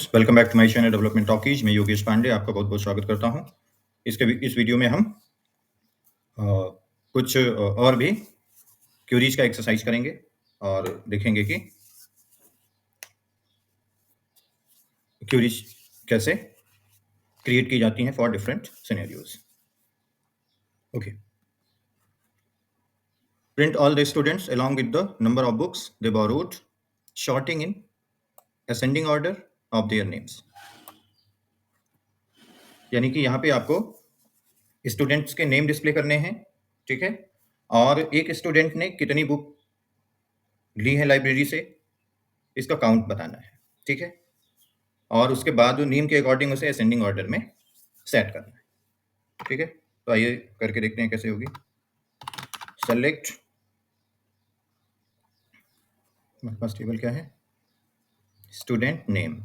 Students, welcome back to my channel development talkies. मैं योगेश पांडे आपका बहुत बहुत स्वागत करता हूं। इस वीडियो में हम कुछ और भी क्यूरीज का एक्सरसाइज करेंगे और देखेंगे कि क्यूरीज कैसे क्रिएट की जाती हैं for different scenarios. Okay, print all the students along with the number of books they borrowed, sorting in ascending order of their names। यानी कि यहाँ पे आपको स्टूडेंट्स के नेम डिस्प्ले करने हैं, ठीक है, और एक स्टूडेंट ने कितनी बुक ली है लाइब्रेरी से इसका काउंट बताना है, ठीक है, और उसके बाद नेम के अकॉर्डिंग उसे असेंडिंग ऑर्डर में सेट करना है, ठीक है। तो आइए करके देखते हैं कैसे होगी। सेलेक्ट, हमारे पास टेबल क्या है, स्टूडेंट नेम,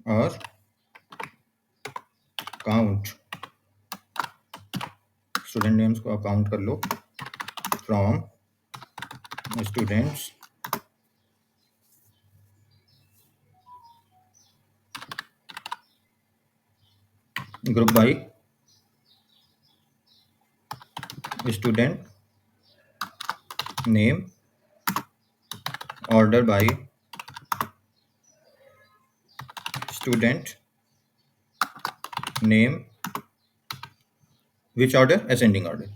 और काउंट, स्टूडेंट नेम्स को आप काउंट कर लो from students group by student name, order by student name, which order, ascending order,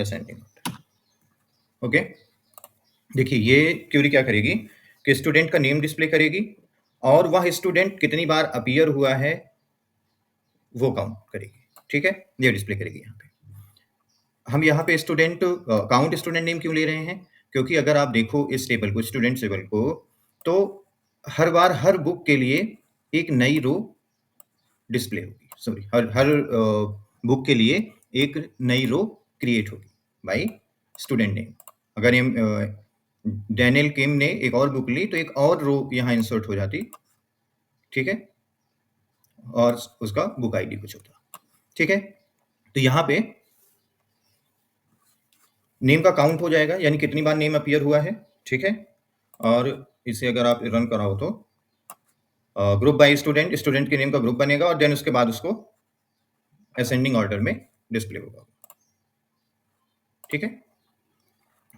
ascending order. Okay, देखिए ये क्यूरी क्या करेगी कि स्टूडेंट का नेम डिस्प्ले करेगी और वह स्टूडेंट कितनी बार अपीयर हुआ है वो काउंट करेगी, ठीक है, ये डिस्प्ले करेगी। यहाँ पे हम यहाँ पे स्टूडेंट काउंट स्टूडेंट नेम क्यों ले रहे हैं, क्योंकि अगर आप देखो इस टेबल को, स्टूडेंट टेबल को, तो हर बार हर बुक के लिए एक नई रो डिस्प्ले होगी, सॉरी, हर हर बुक के लिए एक नई रो क्रिएट होगी बाय स्टूडेंट नेम। अगर ये डैनियल किम ने एक और बुक ली तो एक और रो यहाँ इंसर्ट हो जाती, ठीक है, और उसका बुक आईडी कुछ होता, ठीक है। तो यहाँ पे नेम का काउंट हो जाएगा, यानी कितनी बार नेम अपीयर हुआ है, ठीक है। और इसे अगर आप रन कराओ तो ग्रुप बाय स्टूडेंट, स्टूडेंट के नेम का ग्रुप बनेगा और देन उसके बाद उसको असेंडिंग ऑर्डर में डिस्प्ले होगा, ठीक है।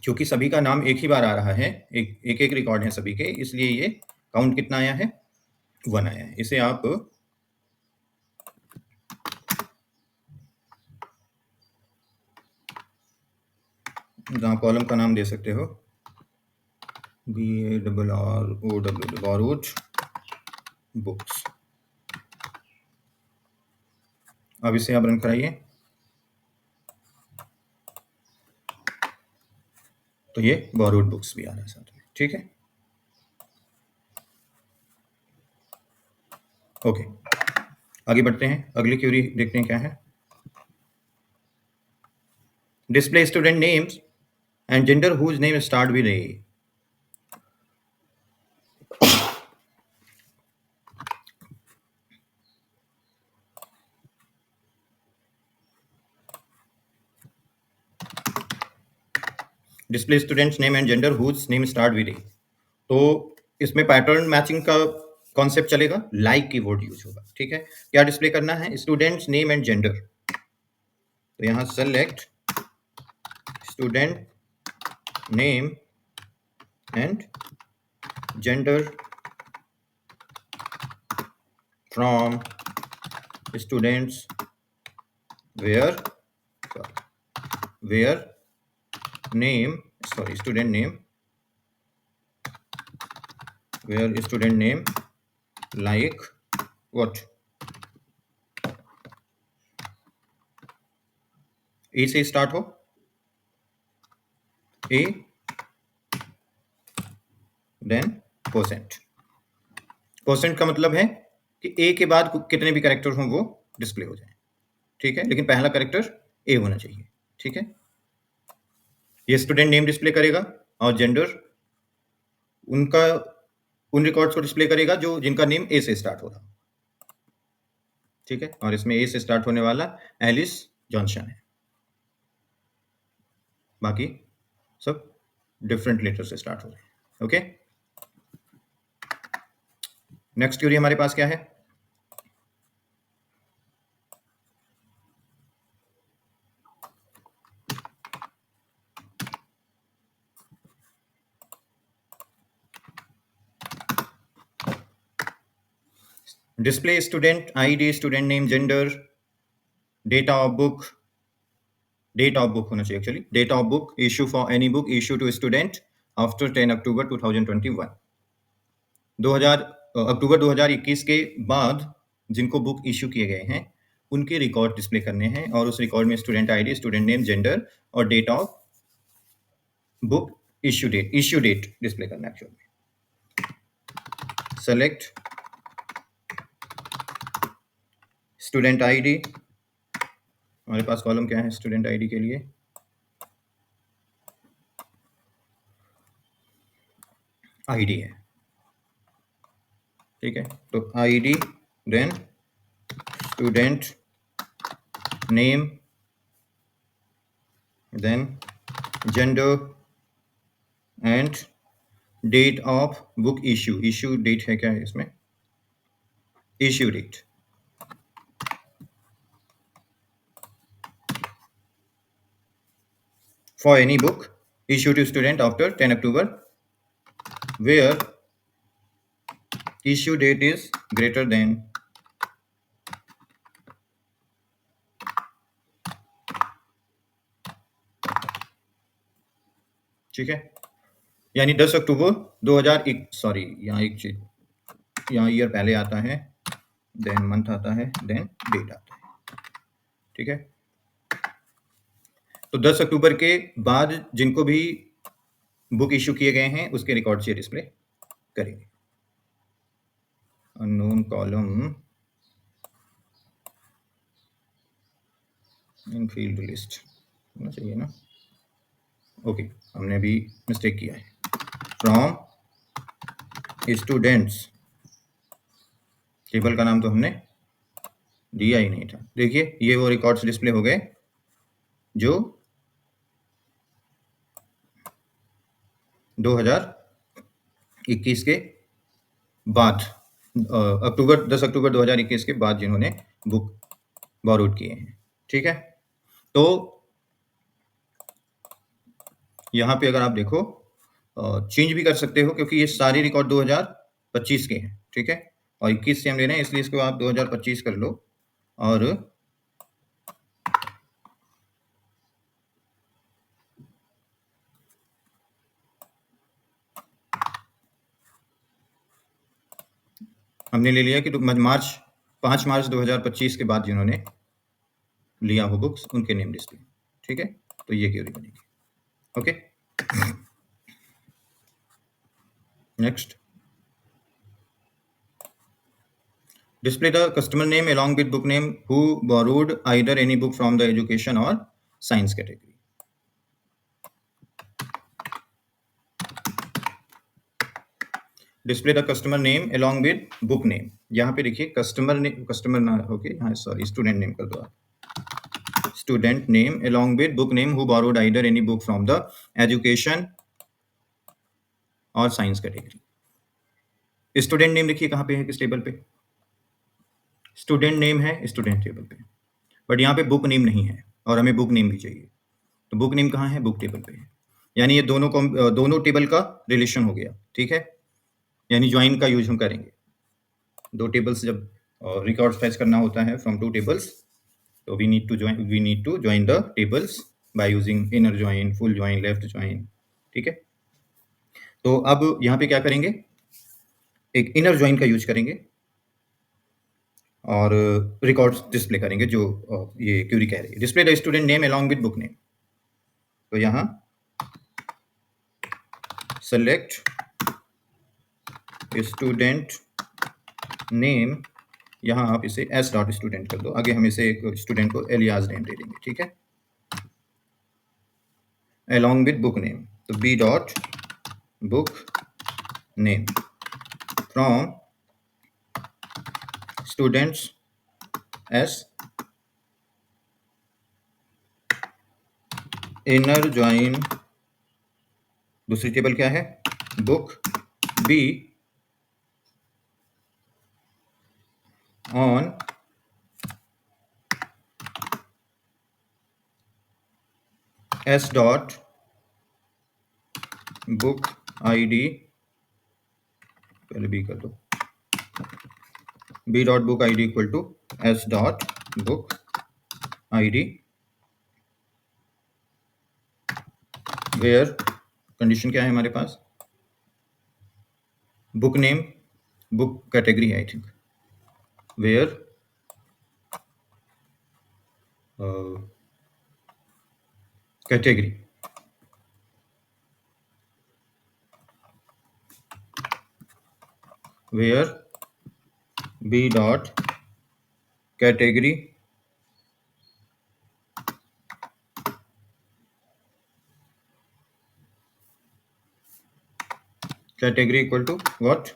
क्योंकि सभी का नाम एक ही बार आ रहा है, एक एक रिकॉर्ड है सभी के, इसलिए ये काउंट कितना आया है, 1 आया है। इसे आप जहाँ कॉलम का नाम दे सकते हो, BARROWD, borrowed बुक्स। अब इसे आप रन कराइए तो ये borrowed बुक्स भी आ रहा है साथ में, ठीक है। ओके, आगे बढ़ते हैं, अगली क्यूरी देखते हैं क्या है। Display student names and gender whose name start with A. Display students name and gender whose name start with A, तो इसमें पैटर्न मैचिंग का कॉन्सेप्ट चलेगा, लाइक कीवर्ड यूज होगा, ठीक है। क्या डिस्प्ले करना है, स्टूडेंट्स नेम एंड जेंडर, तो यहाँ select student name and gender from students where name, sorry, student name where student name like what, A से स्टार्ट हो, ए देन परसेंट। परसेंट का मतलब है कि ए के बाद कितने भी कैरेक्टर हों वो डिस्प्ले हो जाए, ठीक है, लेकिन पहला कैरेक्टर ए होना चाहिए, ठीक है। ये स्टूडेंट नेम डिस्प्ले करेगा और जेंडर उनका उन रिकॉर्ड्स को डिस्प्ले करेगा जो जिनका नेम ए से स्टार्ट हो रहा, ठीक है, और इसमें ए से स्टार्ट होने वाला एलिस जॉनसन है, बाकी सब डिफरेंट लेटर से स्टार्ट हो रहे हैं। ओके, नेक्स्ट क्वेरी हमारे पास क्या है? Display student ID, student name, gender, data of book, date of book होना चाहिए actually, date of book issue for any book issue to student after 10 October 2021। 2000 अक्टूबर 2021 के बाद जिनको बुक इशू किए गए हैं उनके रिकॉर्ड डिस्प्ले करने हैं, और उस रिकॉर्ड में student ID, student name, gender और date of book issue date display करना है एक्चुअली। सेलेक्ट स्टूडेंट आईडी, हमारे पास कॉलम क्या है स्टूडेंट आईडी के लिए? आईडी है, ठीक है। तो ID, then student name, then gender and date of book issue date है क्या है इसमें? Issue date. For any book issue to student after 10 October where issue date is greater than ठीक है, यानी 10 अक्टूबर 2001, सॉरी यहाँ एक चीज, यहाँ ईयर पहले आता है, देन मंथ आता है, देन डेट आता है, ठीक है। तो 10 अक्टूबर के बाद जिनको भी बुक इशू किए गए हैं उसके रिकॉर्ड से डिस्प्ले करेंगे। Unknown column in field list होना चाहिए ना, ओके, हमने भी मिस्टेक किया है। फ्रॉम स्टूडेंट्स, टेबल का नाम तो हमने दिया ही नहीं था। देखिए ये वो रिकॉर्ड्स डिस्प्ले हो गए जो 2021 के बाद, अक्टूबर 10 अक्टूबर 2021 के बाद जिन्होंने बुक बोरोड किए हैं, ठीक है। तो यहाँ पे अगर आप देखो चेंज भी कर सकते हो क्योंकि ये सारे रिकॉर्ड 2025 के हैं, ठीक है, और 21 से हम ले रहे हैं इसलिए इसको आप 2025 कर लो, और हमने ले लिया कि 5 मार्च 2025 के बाद जिन्होंने लिया हो बुक्स उनके नेम डिस्प्ले, ठीक है। तो ये क्वेरी बनेगी, okay. Next, display the customer name along with book name who borrowed either any book from the education or science category. Display the customer name along with book name. यहाँ पे देखिए customer ना होके यहाँ sorry student name कर दो आप, student name along with book name who borrowed either any book from the education और साइंस कैटेगरी। स्टूडेंट नेम देखिए कहाँ पे है, किस टेबल पे? स्टूडेंट नेम है स्टूडेंट टेबल पे, बट यहाँ पे बुक नेम नहीं है और हमें बुक नेम भी चाहिए, तो बुक नेम कहाँ है? बुक टेबल पे है, यानी ये दोनों टेबल का रिलेशन हो गया, ठीक है, यानी ज्वाइन का यूज हम करेंगे। दो टेबल्स जब रिकॉर्ड फेच करना होता है फ्रॉम टू टेबल्स, तो we need to join the tables by using inner join, full join, left join, ठीक है। तो अब यहाँ पे क्या करेंगे, एक इनर ज्वाइन का यूज करेंगे और रिकॉर्ड्स डिस्प्ले करेंगे जो ये क्वेरी कह रही है, display the student name along with book name. तो यहाँ सेलेक्ट स्टूडेंट नेम, यहाँ आप इसे एस डॉट स्टूडेंट कर दो, आगे हम इसे एक स्टूडेंट को एलियास नेम दे देंगे, ठीक है, अलोंग विद बुक नेम, तो B dot book name from students S inner join दूसरी टेबल क्या है? Book B on S dot book ID, पहले बी कर दो, B dot book ID equal to S dot book ID where, condition क्या है हमारे पास? बुक नेम, बुक कैटेगरी है I think, where category where b dot category equal to what?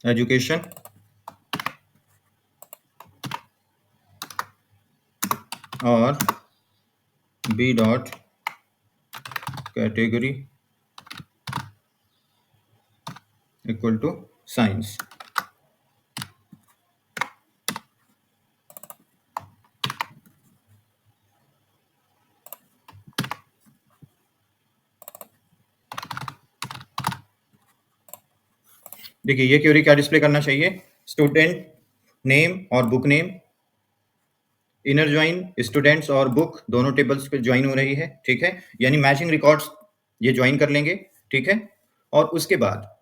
Education or b dot category equal to science. देखिए ये query क्या display करना चाहिए? स्टूडेंट नेम और book name, inner join students और book दोनों tables पे ज्वाइन हो रही है, ठीक है, यानी मैचिंग रिकॉर्ड्स ये ज्वाइन कर लेंगे, ठीक है, और उसके बाद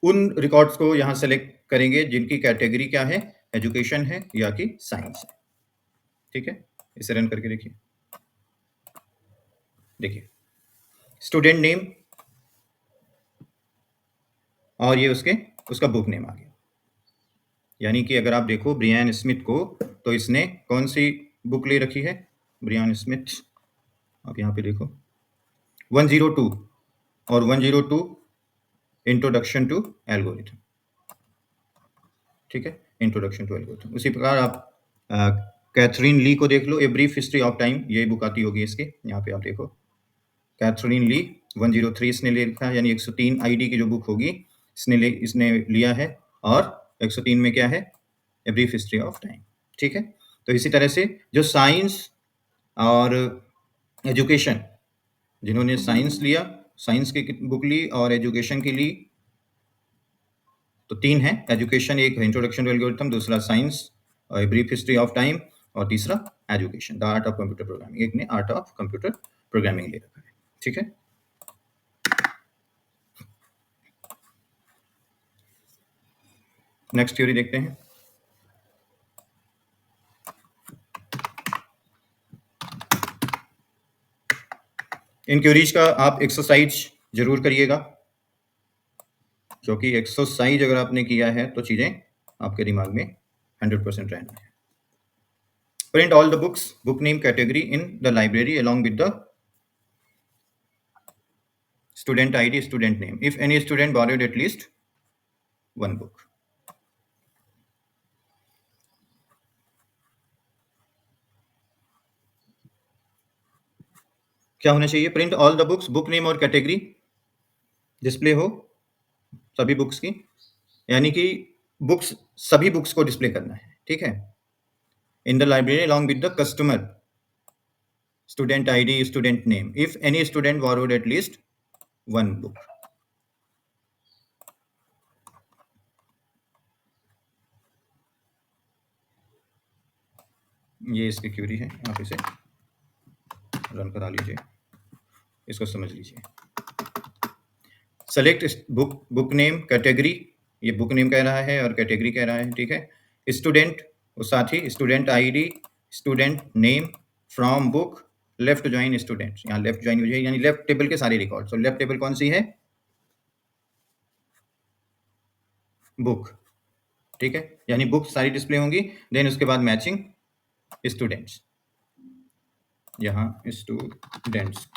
उन रिकॉर्ड्स को यहां सेलेक्ट करेंगे जिनकी कैटेगरी क्या है? एजुकेशन है या कि साइंस है, ठीक है। इसे रन करके देखिए, देखिए स्टूडेंट नेम और ये उसका बुक नेम आ गया, यानी कि अगर आप देखो ब्रियान स्मिथ को, तो इसने कौन सी बुक ले रखी है? ब्रियान स्मिथ, आप यहाँ पे देखो 102 और 102 इंट्रोडक्शन टू एल्गोरिथम, ठीक है, इंट्रोडक्शन टू एल्गोरिथम। उसी प्रकार आप कैथरीन ली को देख लो, a brief history of time, ये बुक आती होगी इसकी, यहाँ पे आप देखो कैथरीन ली 103 इसने ले रखा है, यानी 103 आईडी की जो बुक होगी इसने लिया है, और 103 में क्या है? ए ब्रीफ हिस्ट्री ऑफ टाइम, ठीक है। तो इसी तरह से जो साइंस और एजुकेशन, जिन्होंने साइंस लिया, साइंस की बुक ली और एजुकेशन की ली, तो 3 है, एजुकेशन एक इंट्रोडक्शन टू एल्गोरिथम, दूसरा साइंस और ए ब्रीफ हिस्ट्री ऑफ टाइम, और तीसरा education the art of computer programming, एक ने आर्ट ऑफ कंप्यूटर प्रोग्रामिंग ले रखा है, ठीक है। नेक्स्ट थ्योरी देखते हैं। इन क्वेरीज का आप एक्सरसाइज जरूर करिएगा, क्योंकि एक्सरसाइज अगर आपने किया है तो चीजें आपके दिमाग में 100% रहना है। Print all the books, book name category in the library along with the student ID, student name, if any student borrowed at least one book. क्या होना चाहिए? Print all the books, book name और category display हो सभी books की, यानी कि books, सभी बुक्स को डिस्प्ले करना है, ठीक है। In the library along with the customer, student ID, student name, if any student borrowed at least one book. ये इसकी क्वेरी है, आप इसे रन करा लीजिए, इसको समझ लीजिए। सेलेक्ट बुक नेम कैटेगरी, ये बुक नेम कह रहा है और कैटेगरी कह रहा है, ठीक है। स्टूडेंट और साथ ही student ID, student name, from book, left join student, यहाँ लेफ्ट ज्वाइन हो जाए, यानी लेफ्ट टेबल के सारे रिकॉर्ड। तो लेफ्ट टेबल कौन सी है? बुक, ठीक है, यानी बुक सारी डिस्प्ले होंगी। देन उसके बाद मैचिंग स्टूडेंट्स, यहाँ स्टूडेंट्स,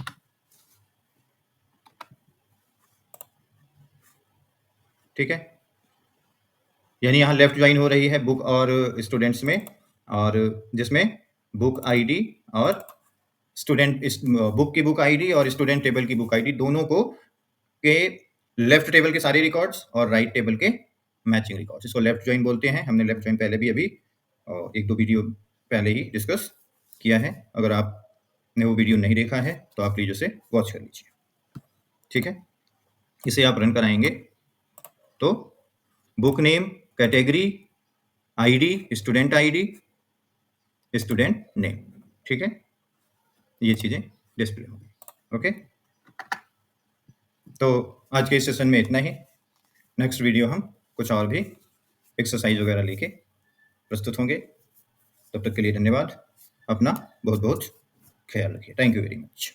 ठीक है, यानी यहाँ लेफ्ट ज्वाइन हो रही है बुक और स्टूडेंट्स में, और जिसमें बुक आईडी और स्टूडेंट इस बुक की बुक आईडी और स्टूडेंट टेबल की बुक आईडी दोनों को के लेफ्ट टेबल के सारे रिकॉर्ड्स और राइट टेबल के मैचिंग रिकॉर्ड्स, इसको लेफ्ट जॉइन बोलते हैं। हमने लेफ्ट जॉइन पहले भी अभी एक दो वीडियो पहले ही डिस्कस किया है। अगर आपने वो वीडियो नहीं देखा है तो आप प्लीज उसे वॉच कर लीजिए। ठीक है, इसे आप रन कराएंगे तो book name, category, ID, student ID, student name, ठीक है, ये चीजें डिस्प्ले होंगी। ओके, तो आज के इस सेशन में इतना ही। नेक्स्ट वीडियो हम कुछ और भी एक्सरसाइज वगैरह लेके प्रस्तुत होंगे। तब तक के लिए धन्यवाद। अपना बहुत बहुत ख्याल रखिए। Thank you very much.